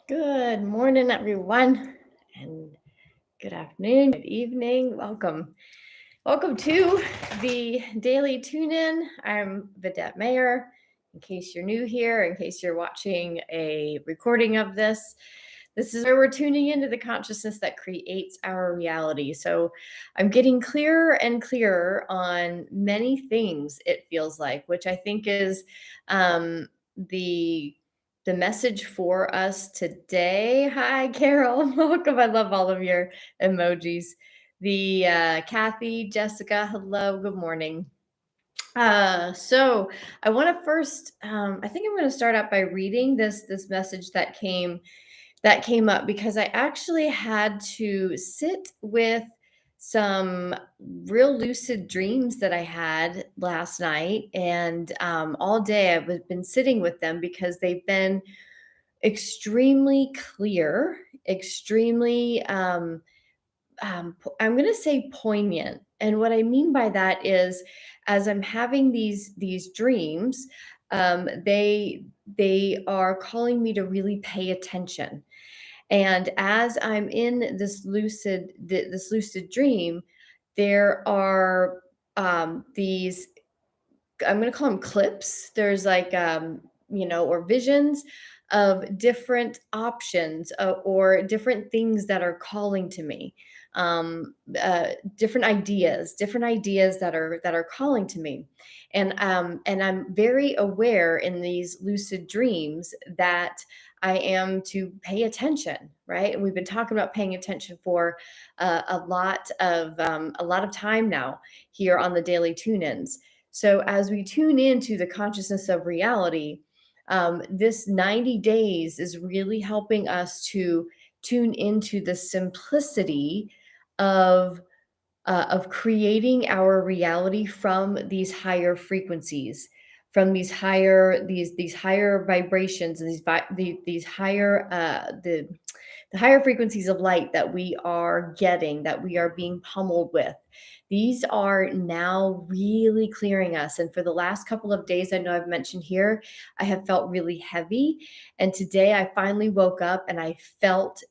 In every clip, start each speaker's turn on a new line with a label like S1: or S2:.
S1: Good morning, everyone, and good afternoon, good evening. Welcome. Welcome to the Daily Tune In. I'm Vidette Mayer. In case you're new here, in case you're watching a recording of this is where we're tuning into the consciousness that creates our reality. So I'm getting clearer and clearer on many things, it feels like, which I think is um, the the message for us today. Hi, Carol. Welcome. I love all of your emojis. The Kathy, Jessica, hello, good morning. So I want to first, I think I'm going to start out by reading this message that came up because I actually had to sit with some real lucid dreams that I had last night, and all day I've been sitting with them because they've been extremely clear, extremely I'm going to say poignant. And what I mean by that is, as I'm having these dreams, they are calling me to really pay attention. And as I'm in this lucid dream, there are these, I'm going to call them clips. There's like or visions of different options, or different things that are calling to me, different ideas that are calling to me, and I'm very aware in these lucid dreams that I am to pay attention, right? And we've been talking about paying attention for a lot of time now here on the daily tune-ins. So as we tune into the consciousness of reality, this 90 days is really helping us to tune into the simplicity of creating our reality from these higher frequencies, from these higher vibrations, and these higher the higher frequencies of light that we are getting, that we are being pummeled with. These are now really clearing us. And for the last couple of days, I know I've mentioned here, I have felt really heavy. And today I finally woke up and I felt,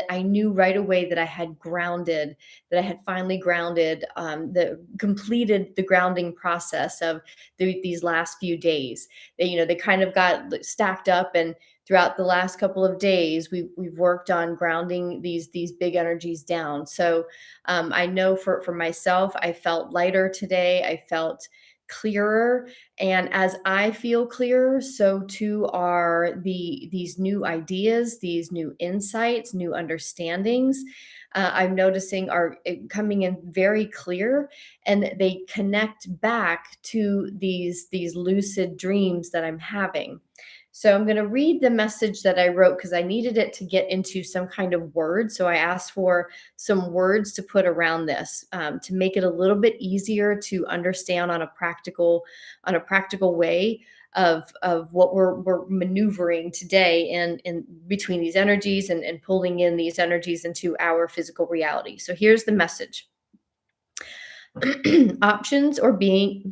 S1: I knew right away that I had grounded, that I had finally grounded, completed the grounding process of these last few days. They kind of got stacked up, and throughout the last couple of days, we've worked on grounding these big energies down. So I know for myself, I felt lighter today. I felt clearer, and as I feel clearer, so too are these new ideas, these new insights, new understandings. I'm noticing are coming in very clear, and they connect back to these lucid dreams that I'm having. So I'm going to read the message that I wrote because I needed it to get into some kind of word. So I asked for some words to put around this, to make it a little bit easier to understand on a practical way of what we're maneuvering today in between these energies, and pulling in these energies into our physical reality. So here's the message. Options are being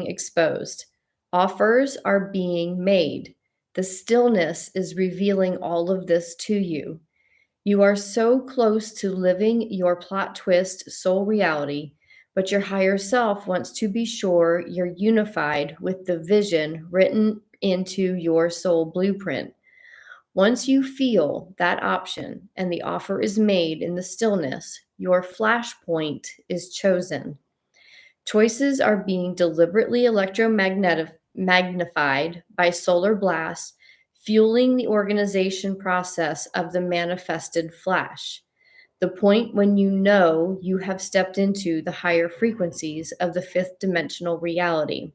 S1: exposed. Offers are being made. The stillness is revealing all of this to you. You are so close to living your plot twist soul reality, but your higher self wants to be sure you're unified with the vision written into your soul blueprint. Once you feel that option and the offer is made in the stillness, your flashpoint is chosen. Choices are being deliberately magnified by solar blasts, fueling the organization process of the manifested flash. The point when you know you have stepped into the higher frequencies of the fifth dimensional reality,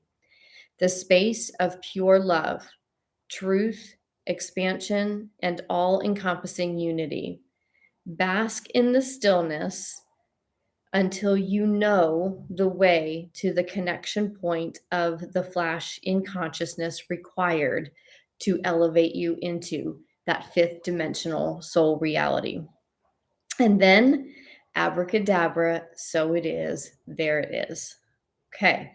S1: the space of pure love, truth, expansion, and all encompassing unity. Bask in the stillness until you know the way to the connection point of the flash in consciousness required to elevate you into that fifth dimensional soul reality. And then, abracadabra, so it is, there it is. Okay.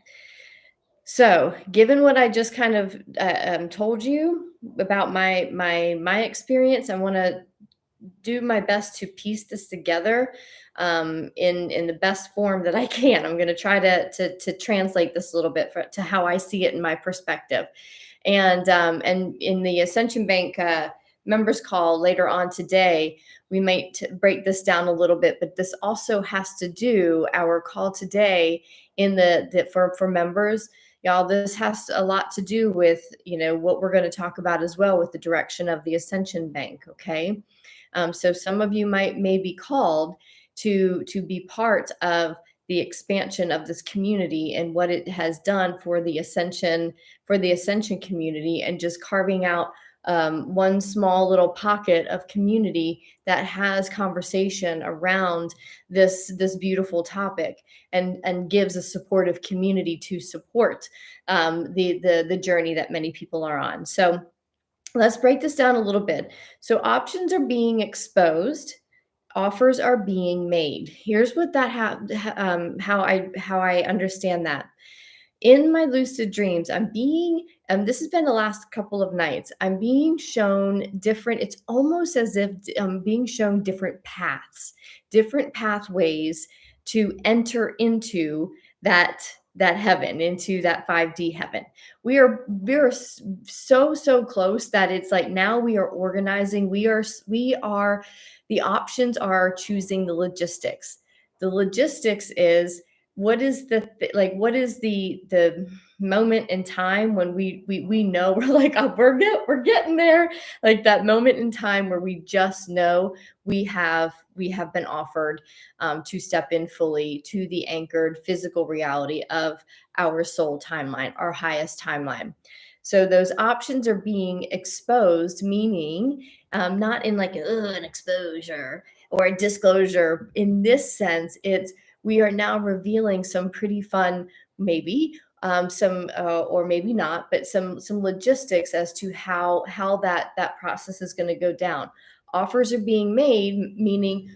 S1: So, given what I just kind of told you about my experience, I want to do my best to piece this together in the best form that I can. I'm going to try to translate this a little bit to how I see it in my perspective. And in the Ascension Bank members call later on today, we might break this down a little bit. But this also has to do our call today in the for members. Y'all, this has a lot to do with what we're going to talk about as well with the direction of the Ascension Bank. Okay, so some of you may be called to be part of the expansion of this community and what it has done for the ascension community, and just carving out one small little pocket of community that has conversation around this beautiful topic, and gives a supportive community to support the journey that many people are on. So let's break this down a little bit. So options are being exposed, offers are being made. Here's what how I understand that. In my lucid dreams, I'm being, this has been the last couple of nights, I'm being shown different, it's almost as if I'm being shown different pathways to enter into that heaven, into that 5D heaven. We're so close that it's like now we are organizing. We are the options are choosing the logistics. The logistics is what is what is the moment in time when we know we're like, oh, we're getting there, like that moment in time where we just know we have been offered to step in fully to the anchored physical reality of our soul timeline, our highest timeline. So those options are being exposed, meaning not in like an exposure or a disclosure. In this sense, it's we are now revealing some pretty fun, maybe some or maybe not, but some logistics as to how that process is going to go down. Offers are being made, meaning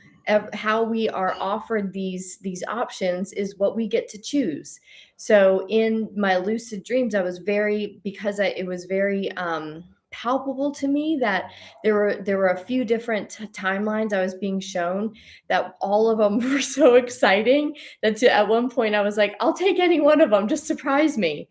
S1: how we are offered these options is what we get to choose. So in my lucid dreams, I was very, because it was very palpable to me that there were a few different timelines I was being shown, that all of them were so exciting that at one point I was like, I'll take any one of them, just surprise me.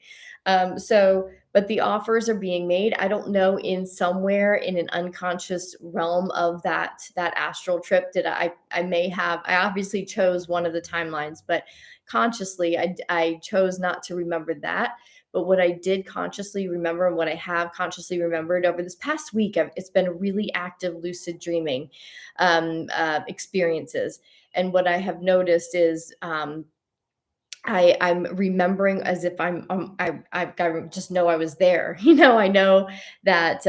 S1: But the offers are being made. I don't know, in somewhere in an unconscious realm of that astral trip, did I may have, I obviously chose one of the timelines, but consciously I chose not to remember that. But what I did consciously remember, and what I have consciously remembered over this past week, it's been a really active lucid dreaming experiences. And what I have noticed is I'm remembering as if I just know I was there. I know that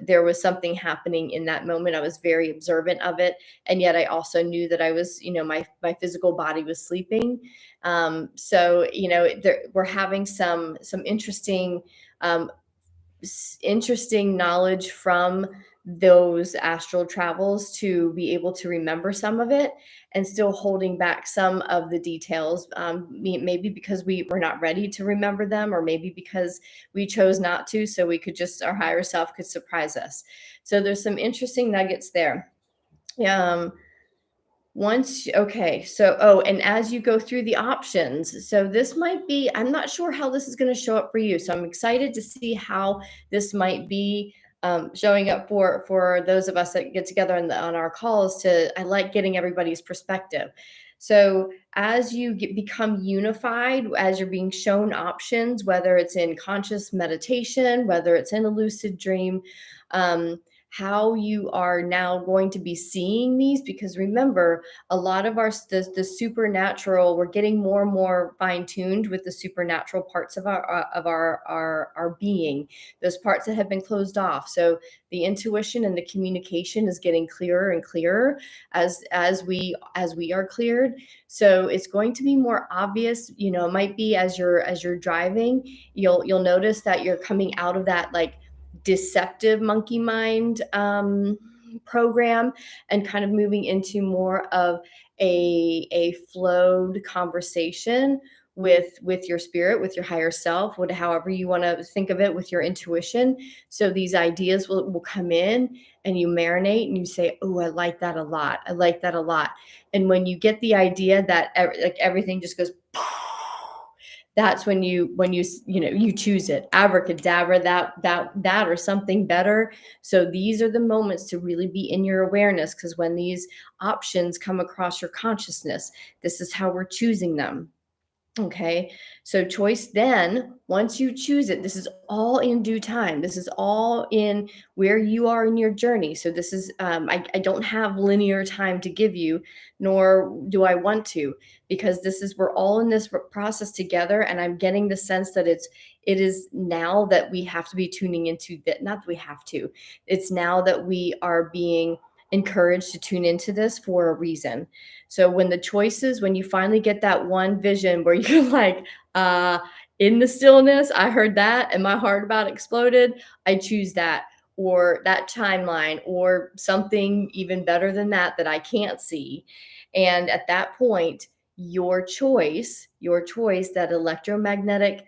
S1: there was something happening in that moment. I was very observant of it, and yet I also knew that I was, my physical body was sleeping. So we're having some um, interesting knowledge from those astral travels to be able to remember some of it, and still holding back some of the details, maybe because we were not ready to remember them, or maybe because we chose not to, so we could just, our higher self could surprise us. So there's some interesting nuggets there. um, okay, so, oh, and as you go through the options, so this might be, I'm not sure how this is going to show up for you. So I'm excited to see how this might be showing up for those of us that get together on our calls. I like getting everybody's perspective. So as you become unified, as you're being shown options, whether it's in conscious meditation, whether it's in a lucid dream, how you are now going to be seeing these, because remember, a lot of the supernatural, we're getting more and more fine-tuned with the supernatural parts of our being, those parts that have been closed off. So the intuition and the communication is getting clearer and clearer as we are cleared. So it's going to be more obvious. It might be as you're driving, you'll notice that you're coming out of that like deceptive monkey mind program, and kind of moving into more of a flowed conversation with your spirit, with your higher self, what however you want to think of it, with your intuition. So these ideas will come in and you marinate and you say, oh, I like that a lot, I like that a lot. And when you get the idea that like everything just goes that's when you choose it, abracadabra, that or something better. So these are the moments to really be in your awareness, because when these options come across your consciousness, this is how we're choosing them. Okay. So choice, then once you choose it, this is all in due time. This is all in where you are in your journey. So this is I don't have linear time to give you, nor do I want to, because this is we're all in this process together. And I'm getting the sense that it is now that we have to be tuning into that. Not that we have to, it's now that we are being encouraged to tune into this for a reason. So when the choices, when you finally get that one vision where you're like, uh, in the stillness, I heard that and my heart about exploded, I choose that, or that timeline, or something even better than that I can't see. And at that point, your choice, that electromagnetic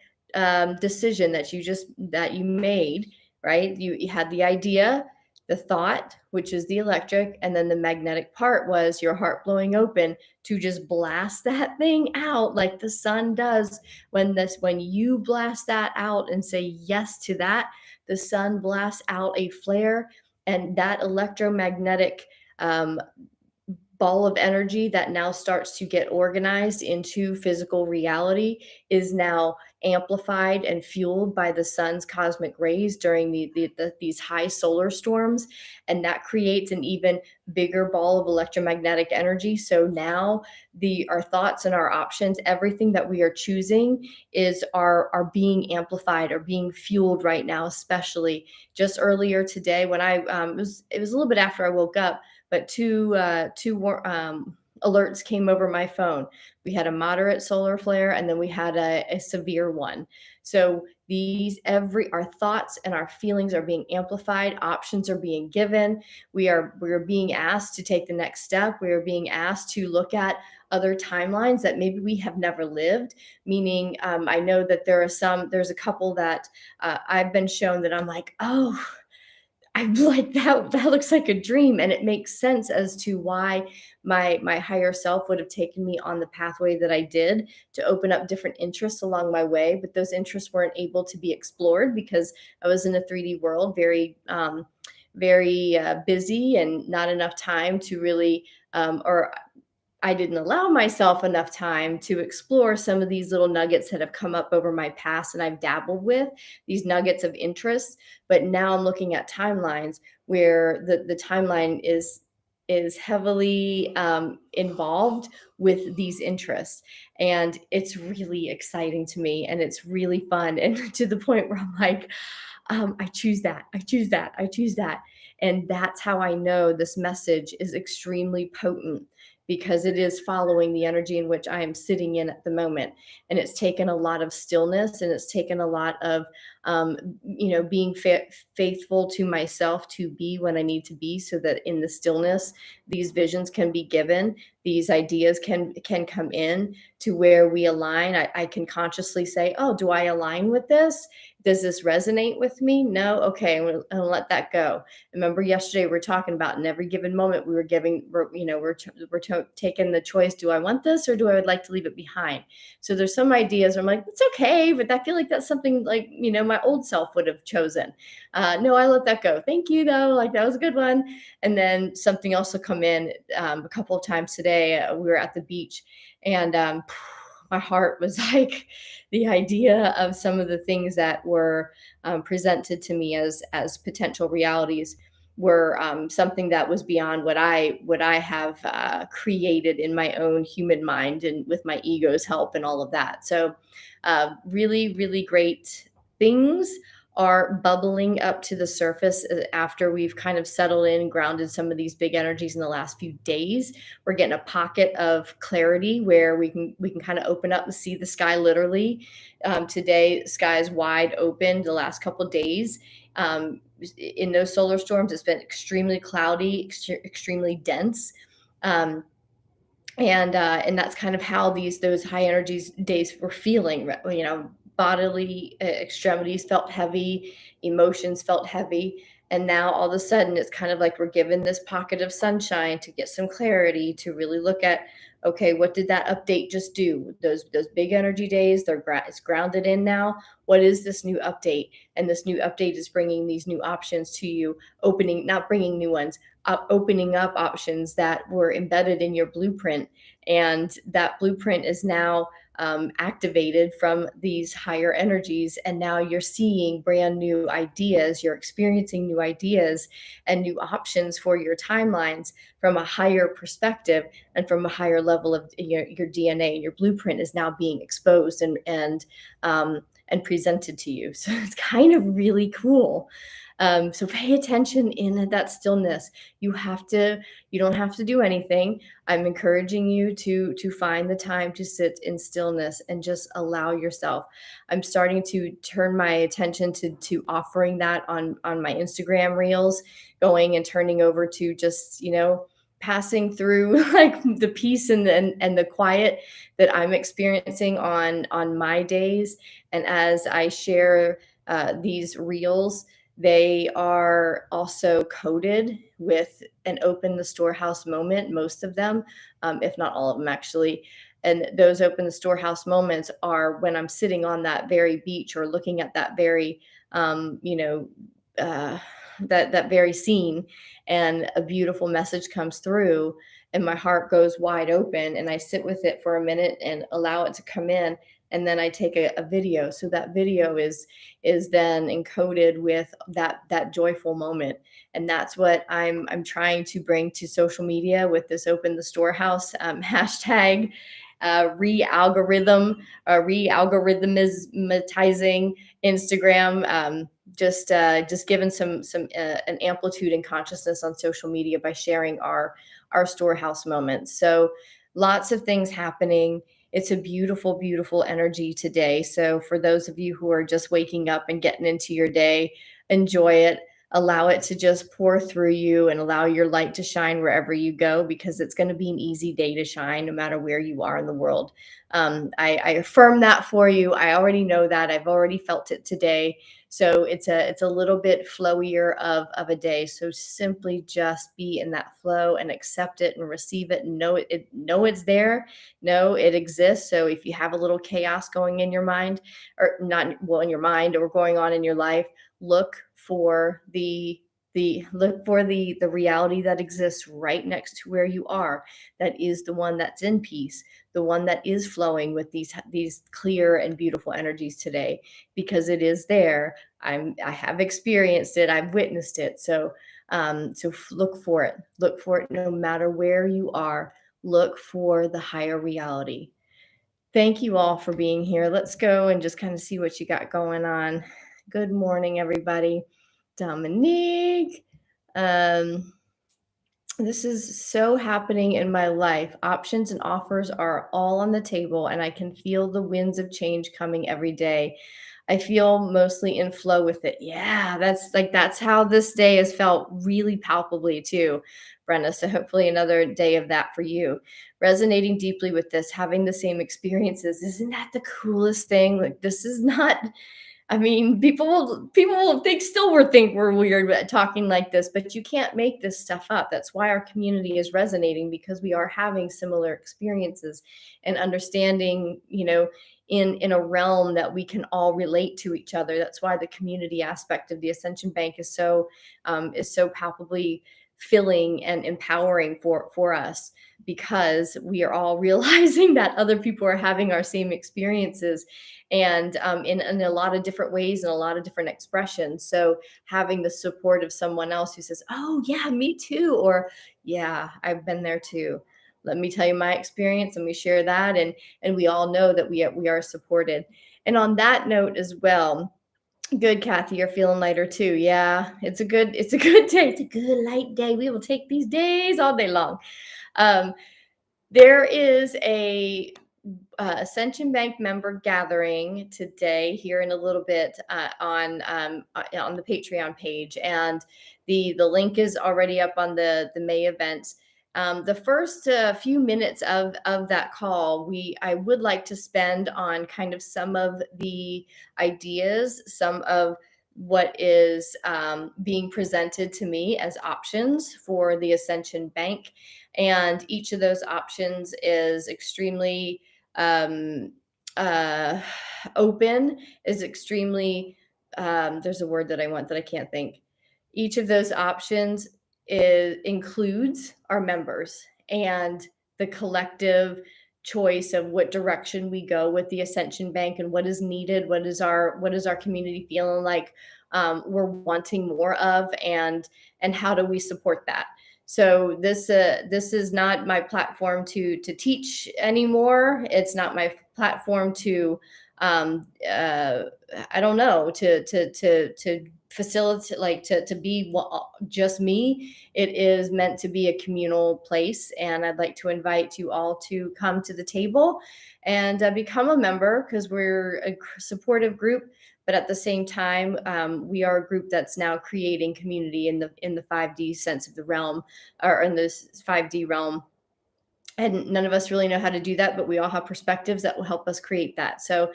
S1: decision that you made, right? You had the idea, the thought, which is the electric, and then the magnetic part was your heart blowing open to just blast that thing out like the sun does. When you blast that out and say yes to that, the sun blasts out a flare, and that electromagnetic um, ball of energy that now starts to get organized into physical reality is now amplified and fueled by the sun's cosmic rays during these high solar storms, and that creates an even bigger ball of electromagnetic energy. So now our thoughts and our options, everything that we are choosing, are being amplified or being fueled right now. Especially just earlier today, when it was a little bit after I woke up, but two alerts came over my phone. We had a moderate solar flare, and then we had a severe one. So our thoughts and our feelings are being amplified. Options are being given. We are being asked to take the next step. We are being asked to look at other timelines that maybe we have never lived. Meaning, I know that there's a couple that I've been shown that I'm like, oh, I'm like, that looks like a dream, and it makes sense as to why my higher self would have taken me on the pathway that I did, to open up different interests along my way. But those interests weren't able to be explored because I was in a 3D world, very busy, and not enough time to really, or I didn't allow myself enough time to explore some of these little nuggets that have come up over my past and I've dabbled with, these nuggets of interest. But now I'm looking at timelines where the timeline is heavily involved with these interests. And it's really exciting to me, and it's really fun. And to the point where I'm like, I choose that. I choose that. I choose that. And that's how I know this message is extremely potent, because it is following the energy in which I am sitting in at the moment. And it's taken a lot of stillness, and it's taken a lot of, um, being faithful to myself to be when I need to be, so that in the stillness, these visions can be given, these ideas can come in to where we align. I can consciously say, oh, do I align with this? Does this resonate with me? No. Okay, I'm gonna let that go. Remember yesterday we were talking about, in every given moment we're taking the choice. Do I want this, or do I would like to leave it behind? So there's some ideas where I'm like, it's okay, but I feel like that's something like, my old self would have chosen. No, I let that go. Thank you though. Like, that was a good one. And then something else will come in. A couple of times today, we were at the beach, and my heart was like, the idea of some of the things that were presented to me as potential realities were something that was beyond what I have created in my own human mind, and with my ego's help and all of that. So really, really great things are bubbling up to the surface after we've kind of settled in and grounded some of these big energies in the last few days. We're getting a pocket of clarity where we can kind of open up and see the sky literally. Today, sky is wide open. The last couple of days, in those solar storms, it's been extremely cloudy, extremely dense. Um, And that's kind of how those high energies days were feeling. Bodily extremities felt heavy, emotions felt heavy, and now all of a sudden it's kind of like we're given this pocket of sunshine to get some clarity, to really look at, okay, what did that update just do? Those big energy days, it's grounded in now. What is this new update? And this new update is bringing these new options to you, opening, not bringing new ones, opening up options that were embedded in your blueprint. And that blueprint is now activated from these higher energies. And now you're seeing brand new ideas, you're experiencing new ideas and new options for your timelines from a higher perspective and from a higher level of your DNA. Your blueprint is now being exposed and presented to you. So it's kind of really cool. So pay attention in that stillness. You don't have to do anything. I'm encouraging you to find the time to sit in stillness and just allow yourself. I'm starting to turn my attention to offering that on my Instagram reels, going and turning over to just, passing through like the peace and the quiet that I'm experiencing on my days. And as I share these reels, they are also coded with an open the storehouse moment, most of them, if not all of them actually. And those open the storehouse moments are when I'm sitting on that very beach or looking at that very, um, you know, uh, that very scene, and a beautiful message comes through, and my heart goes wide open, and I sit with it for a minute and allow it to come in, and then I take a video. So that video is then encoded with that joyful moment. And that's what I'm trying to bring to social media with this open the storehouse hashtag, re-algorithmizing Instagram, just given some an amplitude and consciousness on social media by sharing our storehouse moments. So lots of things happening. It's a beautiful, beautiful energy today. So for those of you who are just waking up and getting into your day, enjoy it. Allow it to just pour through you and allow your light to shine wherever you go, because it's going to be an easy day to shine no matter where you are in the world. I affirm that for you. I already know that. I've already felt it today. So it's a little bit flowier of a day. So simply just be in that flow and accept it and receive it and know it's there. Know it exists. So if you have a little chaos going in your mind, or not, well, in your mind or going on in your life, look for the reality that exists right next to where you are, that is the one that's in peace, the one that is flowing with these clear and beautiful energies today, because it is there. I have experienced it, I've witnessed it. So look for it, no matter where you are. Look for the higher reality. Thank you all for being here. Let's go and just kind of see what you got going on. Good morning, everybody. Dominique, um, this is so happening in my life. Options and offers are all on the table, and I can feel the winds of change coming every day. I feel mostly in flow with it. Yeah, that's how this day has felt really palpably too, Brenda. So hopefully another day of that for you. Resonating deeply with this, having the same experiences. Isn't that the coolest thing? Like, this is not, I mean, people will think, still will think we're weird at talking like this, but you can't make this stuff up. That's why our community is resonating, because we are having similar experiences and understanding, in a realm that we can all relate to each other. That's why the community aspect of the Ascension Bank is so palpably filling and empowering for us, because we are all realizing that other people are having our same experiences, and in a lot of different ways and a lot of different expressions. So having the support of someone else who says, oh yeah, me too, or yeah, I've been there too, let me tell you my experience, and we share that, and we all know that we are supported. And on that note as well, good, Kathy, you're feeling lighter too. Yeah, it's a good day. It's a good light day. We will take these days all day long. um, there is a Ascension Bank member gathering today, here in a little bit, on the Patreon page, and the link is already up on the May event. The first few minutes of that call, I would like to spend on kind of some of the ideas, some of what is being presented to me as options for the Ascension Bank. And each of those options is extremely um, uh, open, is extremely, there's a word that I want that I can't think. Each of those options includes our members and the collective choice of what direction we go with the Ascension Bank and what is needed, what is our community feeling like we're wanting more of, and how do we support that. So this is not my platform to teach anymore. It's not my platform to I don't know, to facilitate, like to be just me. It is meant to be a communal place, and I'd like to invite you all to come to the table and become a member, because we're a supportive group. But at the same time, we are a group that's now creating community in the 5D sense of the realm, or in this 5D realm. And none of us really know how to do that, but we all have perspectives that will help us create that. So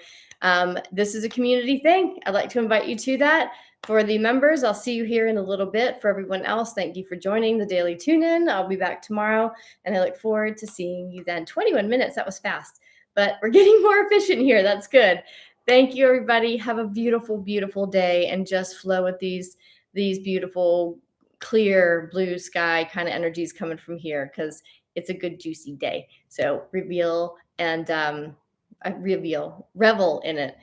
S1: this is a community thing. I'd like to invite you to that. For the members, I'll see you here in a little bit. For everyone else, thank you for joining the Daily Tune In. I'll be back tomorrow, and I look forward to seeing you then. 21 minutes, that was fast, but we're getting more efficient here. That's good. Thank you, everybody. Have a beautiful, beautiful day, and just flow with these beautiful, clear blue sky kind of energies coming from here, because it's a good juicy day. So reveal and revel in it.